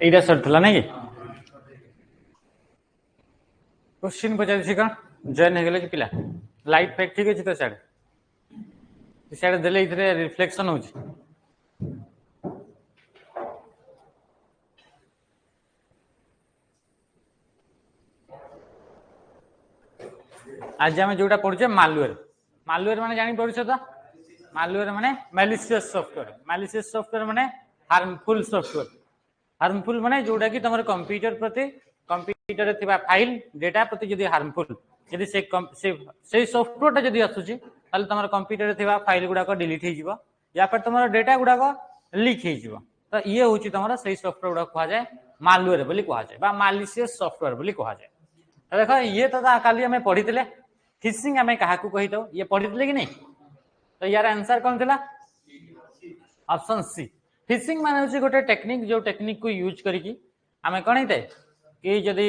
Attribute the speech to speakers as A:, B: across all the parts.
A: एटा सरथला नै कि क्वेश्चन पचारि कौन जॉइन हो गले कि पिला लाइट फैक्ट ठीक अछि तो साइड देले इथरे रिफ्लेक्शन होछि आज आम जोटा पढ़ुचे मालवेयर मालवेयर माने जानि पड़ुछ तो मालवेयर माने मैलिशियस सॉफ्टवेयर माने हार्मफुल सॉफ्टवेयर हार्मफुल माने जोटा कि तुम कंप्यूटर प्रति कंप्यूटर रे थिबा फाइल डेटा प्रति जदी हार्मफुल जदी से सॉफ्टवेयर टा जदी आसुची ताले तुम कंप्यूटर रे थिबा फाइल गुडा को डिलीट हे जिवो या फिर तुम डेटा गुडा को लीक हे जिवो तो ये होची तुम से सॉफ्टवेयर गुडा कहा जाए मालवेयर बोली कहा जाए बा मैलिशियस सॉफ्टवेयर बोली कहा जाए देखो ये तो काली हमें पढ़ी फिशिंग आम क्या कही दो ये पढ़ी कि नहीं तो यार आंसर कौन थी ऑप्शन सी फिशिंग माने होची गोटे टेक्निक जो टेक्निक को यूज करिकी आम कौन होता है कि जदि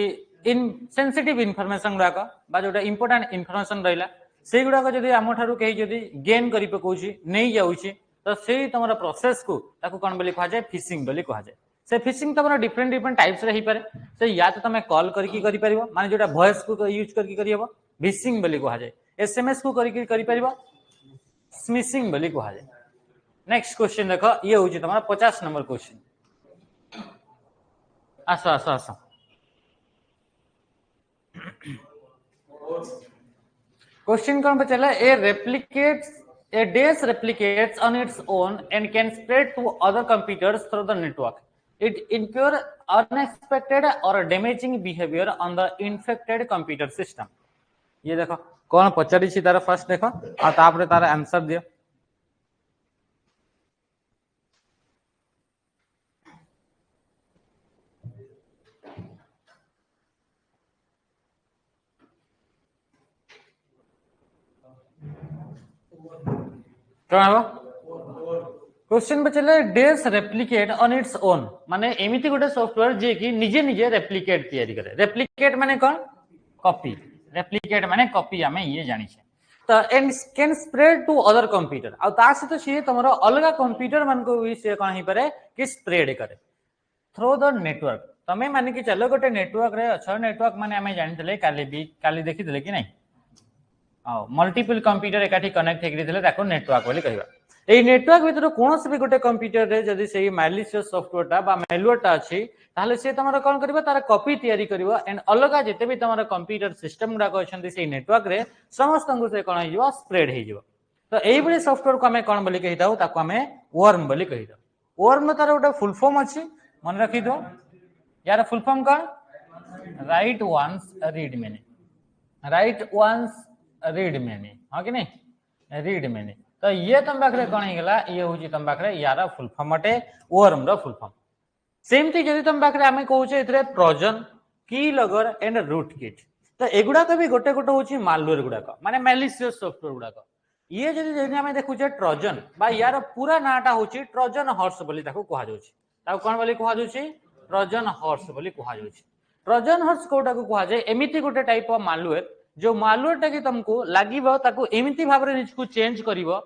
A: इन सेंसिटिव इनफॉरमेशन गुड़ाक बा जोटा इंपोर्टेंट इनफॉरमेशन रहा से गुड़ाक जदि आम ठारू कहीं जदि गेन करी पकाउछि नहीं जाउछि तो से तुम प्रोसेस को ताकू कौन बोली कहा जाए फिशिंग बोली कहा जाए से फिशिंग तुम डिफरेंट डिफरेंट टाइप्स रे ही पारे से या तो तुम कॉल करके करि परिबो माने जोटा वॉइस को यूज करके करि हबो फिशिंग बोली कहा जाए एसएमएस को करके करि परिबो स्मिशिंग बोली कहा जाए नेक्स्ट क्वेश्चन देखो ये होची तुम्हारा 50 नंबर क्वेश्चन आसो आसो आसो क्वेश्चन कौन पचला a dish replicates on its own and can spread to other computers through the network it incur unexpected or damaging behavior on the infected computer system ये देखो कौन पचारी छी तार फर्स्ट देखो आ तापरे तार आंसर दियो क्वेश्चन बचले डेस रेप्लिकेट ऑन इट्स ओन माने एमिति गोटे सॉफ्टवेयर जे कि निजे निजे रेप्लिकेट तैयारी करे रेप्लिकेट माने कोन कॉपी रेप्लिकेट माने कॉपी हमें ये जानि छे तो and can spread to other computer आ ता से तो सी तमरो अलगा कंप्यूटर मन को भी से कोन ही पारे कि स्प्रेड करे थ्रू द नेटवर्क तमे माने कि चलो गोटे नेटवर्क रे अच्छा नेटवर्क माने हमें जानितले काली देखितले कि नहीं मल्टीपल कंप्यूटर एकाठी कनेक्ट हेकरितले ताको नेटवर्क बोली कहबा ए नेटवर्क भीतर कोनोस भी गोटे कंप्यूटर रे जदी सेही मैलिशियस सॉफ्टवेयर टा बा मैलवेयर टा अछि ताले से तमरो कोन करबा तार कॉपी तयारी करबा एंड अलगा जेते भी तमरो कंप्यूटर सिस्टम गुडा को अछंती सेही नेटवर्क रे समस्त को से कोन हिजबा स्प्रेड हिजबा तो एई बडी सॉफ्टवेयर को हमें कोन बोली कहिताउ ताको हमें वर्म बोली कहिताउ वर्म तार गोटे फुल फॉर्म अछि मन रखि दो यार फुल फॉर्म कोन write once read many write once read many हां कि नहीं रीड मेनी तो ये तुम पाखरे कौन होगा ये हूँ तुम पाखरे यार फुल फॉर्म अटे वर्म रो फुल फॉर्म सेमती जदि तुम पाखरे आमे कहूचे इथरे ट्रोजन की लगर एंड रूट किट तो एगुडा भी गोटे गोटे होची मालवेयर गुडाक माने मैलिशियस सॉफ्टवेयर गुडाक ये जदि आमे देखुचे ट्रोजन बा यार पूरा नाटा होची ट्रोजन हॉर्स बोली ताको कहा जाउची ताको कोन बोली कहा जाउची ट्रोजन हॉर्स बोली कहा जाउची ट्रोजन हॉर्स कोटा को कहा जाय एमिति गोटे टाइप ऑफ मालवेयर जो मालवेयर टा कि तुमको लागिबो ताको एमिति भाबरे निजको चेंज करिवो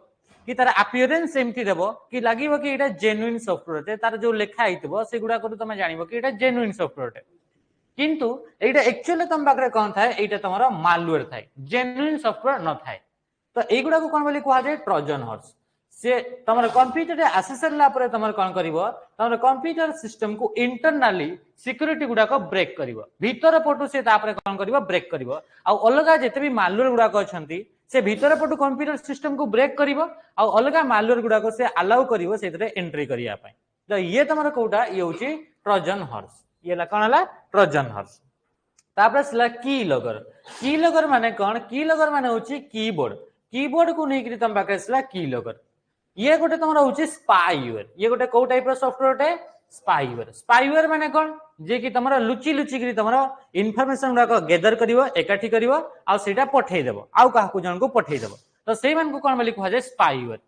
A: कि तार अपीयरेंस एमती देबो कि लागिबो कि एटा जेन्युइन सॉफ्टवेयर ते तार जो लेखा आइतबो से गुडा को तुम जानिबो कि एटा जेन्युइन सॉफ्टवेयर ते किंतु एटा एक्चुअली तुम बाकरे कोन थाए एटा तमरा मालवेयर थाए जेन्युइन सॉफ्टवेयर न थाए तो एई गुडा को कोन बोली कहा जाय ट्रोजन हॉर्स से तमर कंप्यूटर रे आसी सरला परे तमर कोन करिवो तमर कंप्यूटर सिस्टम को इंटरनली सिक्योरिटी गुडा को ब्रेक करिवो भीतर पटु से तापरे कोन करिवो ब्रेक करिवो आ अलगा जेते भी मालवेयर गुडा को अछंती से भीतर पटु कंप्यूटर सिस्टम को ब्रेक करिवो आ अलगा मालवेयर गुडा को से अलाउ करिवो सेतरे एंट्री करिया पय तो ये तमर कोटा ये होची ट्रोजन हॉर्स ये ला कोन हला ट्रोजन हॉर्स तापरे सला की लगर माने कोन की लगर माने होची कीबोर्ड को नै कि तम बाके सला की लगर ये गोटे तुम होची स्पाईवेयर ये गोटे को टाइप रो सॉफ्टवेयर है स्पाईवेयर माने कोन जे कि तुमरा लुची लुची कि तुमरा इंफॉर्मेशन गुडा को गैदर करिवो एकाठी करिवो आ सेटा पठेई देबो आ काहा को जन को पठेई देबो तो सेई मान को कोन बोली कहा जाय स्पाईवेयर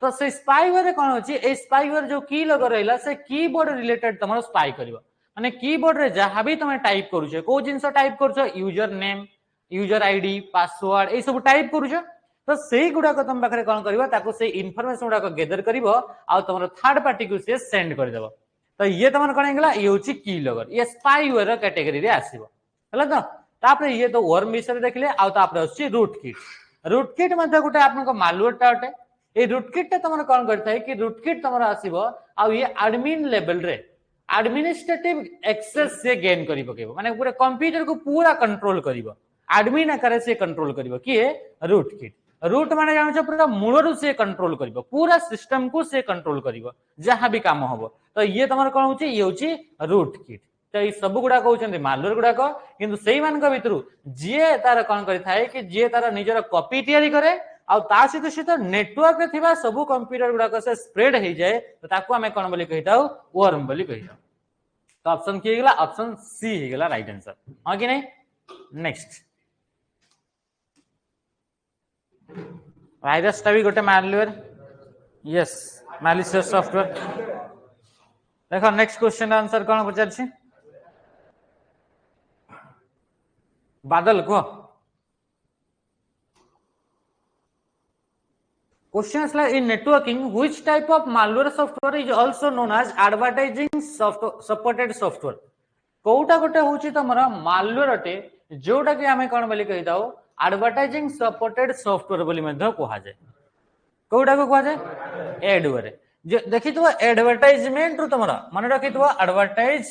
A: तो से स्पाईवेयर रे कोन होची ए स्पाईवेयर जो की लग रहला से कीबोर्ड रिलेटेड तुमरा स्पाई करिवो माने कीबोर्ड रे जहां भी तुम टाइप करूछे को जिंस टाइप करछो user name user ID password ए सब टाइप करूछो तो सेही गुडा को तुम पाखरे कोन करबो ताको से इन्फॉर्मेशन गुडा को गैदर करबो आ तमरो थर्ड पार्टी को से सेंड कर देबो तो ये तमन कोन गेला ये होची की लॉगर ये स्पाईवेयर कैटेगरी रे आसीबो हला तो तापरे ये तो वर्म विषय देखले आ तापरे होची रूट किट मध्ये गुटे आपनको मालवेयर टा होटे ए रूट किट ता तमन कोन करथाय कि रूट किट तमरो आसीबो आ ये एडमिन लेवल रे एडमिनिस्ट्रेटिव एक्सेस से गेन करि पकेबो माने पूरा कंप्यूटर को पूरा कंट्रोल करिवो एडमिन आकार से कंट्रोल करिवो किए रूट किट रूट माने जानो पूरा मूलरू से कंट्रोल करिवो पूरा सिस्टम को से कंट्रोल करिवो जहां भी काम होबो तो ये तमर कोन होची ये होची रूट किट तो ये सब गुडा कहउछन्ती मालवेयर गुडा को किंतु सेही मान को भितरु जे तार कोन करि थाए कि जे तार निजर कॉपी तयारी करे आ ता सहित नेटवर्क रे थिबा सब कंप्यूटर गुडा को से स्प्रेड हे जाए तो ताको हमें कोन बोली कहिताउ वर्म बोली कहिताउ तो ऑप्शन की गेला ऑप्शन सी हे गेला राइट आंसर हां कि नहीं नेक्स्ट वायरस टा भी गोटे मालवेयर यस मैलिशियस सॉफ्टवेयर देखो नेक्स्ट क्वेश्चन आंसर कोन पचार छी बादल को question is like in networking which type of malware software is also known as advertising supported software कोउटा गोटे होची तमरा मालवेयर अटे जोटा कि हमें कोन बोली कहि दाओ एडवर्टाइजिंग सपोर्टेड सॉफ्टवेयर बोली मध्ये कोहा जाय कोउटा को कोहा जाय एडवेयर देखि तो एडवर्टाइजमेंट रु तमरा माने रखि तो एडवर्टाइज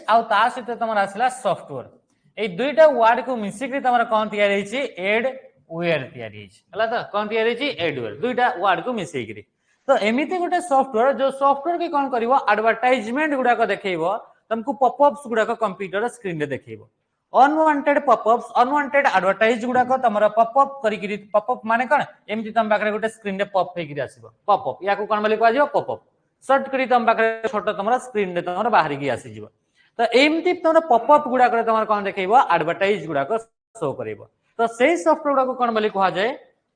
A: आ ता सहित तमरा आसला सॉफ्टवेयर ए दुईटा वर्ड को मिसी के तमरा कोन तयारी छि एडवेयर तयारी छि हला त कोन तयारी छि एडवेयर दुईटा वर्ड को मिसई करी तो एमिते गोटे सॉफ्टवेयर जो सॉफ्टवेयर के कोन करिवो एडवर्टाइजमेंट गुडा को देखैबो तुमको पॉपअप्स गुडा को कंप्यूटर स्क्रीन रे देखैबो अनवांटेड पॉपअप्स अनवांटेड एडवर्टाइज गुडा को तमरा पॉपअप करी करी पॉपअप माने कोन एमिति तम बाकरे गोटे स्क्रीन रे पॉप हे करी आसीबो पॉपअप या को कोन बोली कहजिवो पॉपअप शॉर्ट करी तम बाकरे छोटो तमरा स्क्रीन रे तमरा बाहर की आसी जिवो तो एमिति तमरा पॉपअप गुडा करे तमरा कोन देखैबो एडवर्टाइज गुडा को शो करैबो तो सेही सॉफ्टवेयर गुडा को कोन बोली कहा जाय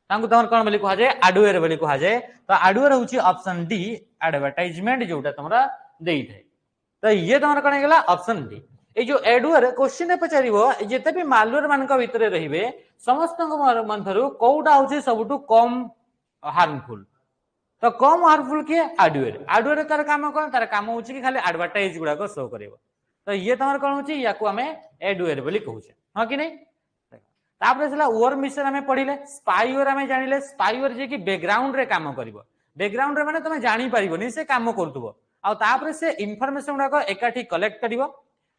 A: तांको तमर कोन बोली कहा जाय एडवेयर बोली कहा जाय तो एडवेयर होची ऑप्शन डी एडवर्टाइजमेंट जोटा तमरा देई थाए तो ये तमरा कोन गेला ऑप्शन डी ए जो एडवेयर क्वेश्चन रे पचारिबो जेते भी मालवेयर मान को भीतर रहिबे समस्त मंथरु कोउटा होची सबटु कम हार्मफुल तो कम हार्मफुल के एडवेयर तार काम कोन तार काम होची कि खाली एडवर्टाइज गुडा को शो करबो तो ये तमर कोन होची याकू हमें एडवेयर बोली कहूचे हां कि नहीं तापरे सला वर्म विषय हमें पढिले स्पाईवेयर हमें जानिले स्पाईवेयर जे कि बैकग्राउंड रे काम करिवो बैकग्राउंड रे माने तमे जानि परिबोनी से काम करतुबो आ तापरे से इन्फॉर्मेशन गुडा को एकाठी कलेक्ट करिवो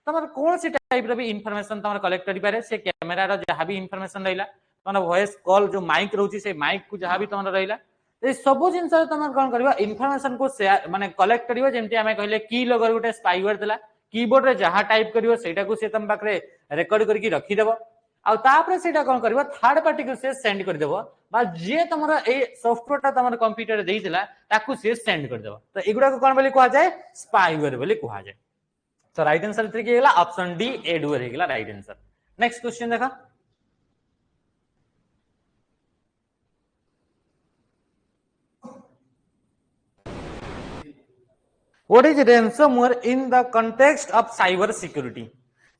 A: तमर कोन सी टाइप रे भी इन्फॉर्मेशन तमर कलेक्ट करि पारे से कैमरा रो जहां भी इन्फॉर्मेशन रहिला तमर वॉइस कॉल जो माइक रहउची से माइक को जहां भी तमर रहिला ए सब जिंस तमर कोन करबो इन्फॉर्मेशन को शेयर माने कलेक्ट करिवो जेंति हमें कहले की लगर गुटे स्पाईवेयर देला कीबोर्ड रे जहां टाइप करिवो सेटा को से तम पाखरे रिकॉर्ड करके रखि देबो आ तापरे सेटा कोन करबो थर्ड पार्टी को से सेंड कर देबो बा जे तमरा ए सॉफ्टवेयर ता तमर कंप्यूटर रे देइतिला ताकू से सेंड कर देबो तो एगुडा को कोन बोली कहा जाय स्पाईवेयर बोली कहा जाय तो राइट आंसर थ्री के गेला ऑप्शन डी एडवेयर हे गेला राइट आंसर नेक्स्ट क्वेश्चन देखा What is ransomware in the context of cyber security?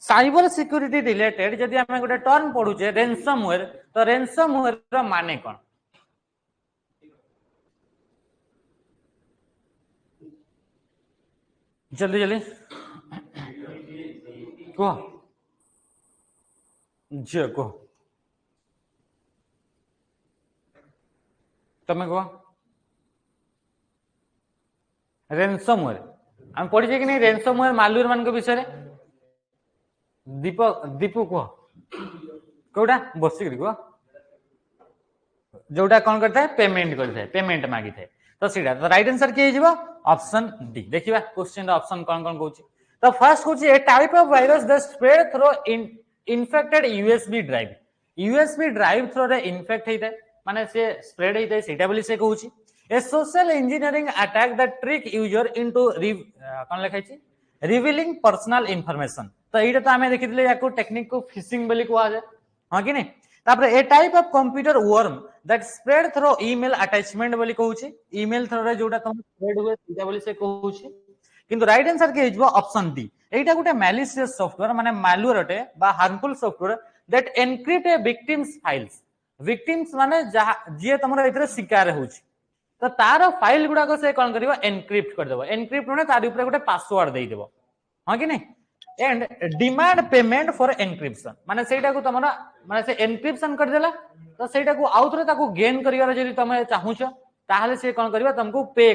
A: Cyber security related जदि हमें गोटे टर्म पढुचे ransomware तो ransomware रो माने कोन जल्दी जल्दी को जे को तमे को ransomware हम पढिचे कि नहीं ransomware मालवेयर मान को विषय रे दीपू को कोडा बसी करी को जोटा कोन करता है पेमेंट करता है पेमेंट मागी थे तो सीधा तो राइट आंसर के हिजबो ऑप्शन डी देखिबा क्वेश्चन रा ऑप्शन कोन कोन कहूची तो फर्स्ट कहूची a type of virus that spread through infected USB drive through रे इन्फेक्ट हेते माने से स्प्रेड हेते सेटा बोली से कहूची a social engineering attack that trick user into कोन लिखाई छी रिवीलिंग पर्सनल इंफॉर्मेशन तो एटा तो हमें देखितले याको टेक्निक को फिशिंग बोली कहआ जाय हां कि नहीं तापर a type of computer worm that spread through email attachment बोली कहूची ईमेल थ्रू रे जोटा तुम स्प्रेड हुए सेटा बोली से कहूची किंतु राइट आंसर के हिजबो ऑप्शन डी एटा गुटे मैलिशियस सॉफ्टवेयर माने मालवेयर अटे बा harmful software that encrypt a victim's files victims माने जे तुम एथरे शिकार होउछ तो तार फाइल गुडा को से कोन करिवो एनक्रिप्ट कर देबो एनक्रिप्ट माने तार ऊपर गोटे पासवर्ड दे देबो हां कि नहीं and demand payment for encryption माने सेटा को तुमरा माने से एनक्रिप्शन कर देला तो सेटा को आउतरे ताको गेन करिवार जदी तुम चाहूछ ताहले से कोन करिवो तुमको पे